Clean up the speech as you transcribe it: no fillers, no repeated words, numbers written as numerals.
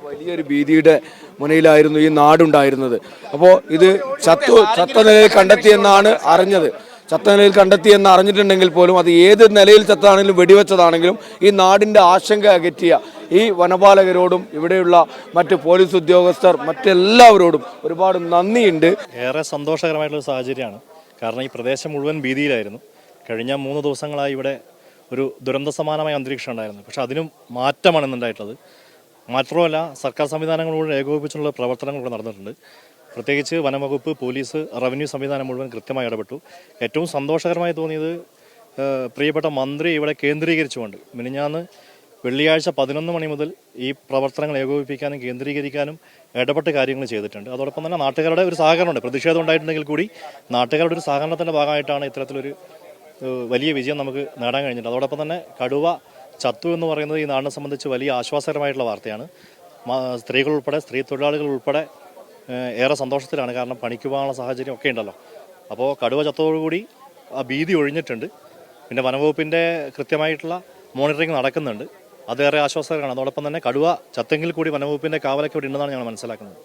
വലിയൊരു ഭീതിയുടെ മുനയിലായിരുന്നു ഈ നാടുണ്ടായിരുന്നത്. അപ്പോൾ ഇത് ചത്ത നിലയിൽ കണ്ടെത്തിയെന്നാണ് അറിഞ്ഞത്. ചത്ത നിലയിൽ കണ്ടെത്തിയെന്ന് അറിഞ്ഞിട്ടുണ്ടെങ്കിൽ പോലും അത് ഏത് നിലയിൽ ചത്തതാണെങ്കിലും വെടിവെച്ചതാണെങ്കിലും ഈ നാടിൻ്റെ ആശങ്ക അകറ്റിയ ഈ വനപാലകരോടും ഇവിടെയുള്ള മറ്റ് പോലീസ് ഉദ്യോഗസ്ഥർ മറ്റെല്ലാവരോടും ഒരുപാട് നന്ദിയുണ്ട്. ഏറെ സന്തോഷകരമായിട്ടുള്ള സാഹചര്യമാണ്. കാരണം ഈ പ്രദേശം മുഴുവൻ ഭീതിയിലായിരുന്നു. കഴിഞ്ഞ 3 ദിവസങ്ങളായി ഇവിടെ ഒരു ദുരന്ത സമാനമായ അന്തരീക്ഷം ഉണ്ടായിരുന്നു. പക്ഷെ അതിനും മാറ്റമാണ് ഇന്നുണ്ടായിട്ടുള്ളത്. മാത്രമല്ല, സർക്കാർ സംവിധാനങ്ങളോട് ഏകോപിപ്പിച്ചുള്ള പ്രവർത്തനങ്ങൾ ഇവിടെ നടന്നിട്ടുണ്ട്. പ്രത്യേകിച്ച് വനംവകുപ്പ്, പോലീസ്, റവന്യൂ സംവിധാനം മുഴുവൻ കൃത്യമായി ഇടപെട്ടു. ഏറ്റവും സന്തോഷകരമായി തോന്നിയത് പ്രിയപ്പെട്ട മന്ത്രി ഇവിടെ കേന്ദ്രീകരിച്ചുകൊണ്ട് മിനിഞ്ഞാന്ന് വെള്ളിയാഴ്ച 11 മണി മുതൽ ഈ പ്രവർത്തനങ്ങൾ ഏകോപിപ്പിക്കാനും കേന്ദ്രീകരിക്കാനും ഇടപെട്ട് കാര്യങ്ങൾ ചെയ്തിട്ടുണ്ട്. അതോടൊപ്പം തന്നെ നാട്ടുകാരുടെ ഒരു സഹകരണമുണ്ട്. പ്രതിഷേധം ഉണ്ടായിട്ടുണ്ടെങ്കിൽ കൂടി നാട്ടുകാരുടെ ഒരു സഹകരണത്തിൻ്റെ ഭാഗമായിട്ടാണ് ഇത്തരത്തിലൊരു വലിയ വിജയം നമുക്ക് നേടാൻ കഴിഞ്ഞിട്ടുണ്ട്. അതോടൊപ്പം തന്നെ കടുവ ചത്തു എന്ന് പറയുന്നത് ഈ നാടിനെ സംബന്ധിച്ച് വലിയ ആശ്വാസകരമായിട്ടുള്ള വാർത്തയാണ്. സ്ത്രീകൾ ഉൾപ്പെടെ, സ്ത്രീ തൊഴിലാളികൾ ഉൾപ്പെടെ ഏറെ സന്തോഷത്തിലാണ്. കാരണം പണിക്ക് പോകാനുള്ള സാഹചര്യം ഒക്കെ ഉണ്ടല്ലോ. അപ്പോൾ കടുവ ചത്തോടുകൂടി ആ ഭീതി ഒഴിഞ്ഞിട്ടുണ്ട്. പിന്നെ വനംവകുപ്പിൻ്റെ കൃത്യമായിട്ടുള്ള മോണിറ്ററിംഗ് നടക്കുന്നുണ്ട്. അതേറെ ആശ്വാസകരമാണ്. അതോടൊപ്പം തന്നെ കടുവ ചത്തെങ്കിൽ കൂടി വനംവകുപ്പിൻ്റെ കാവലൊക്കെ ഇവിടെ ഉണ്ടെന്നാണ് ഞങ്ങൾ മനസ്സിലാക്കുന്നത്.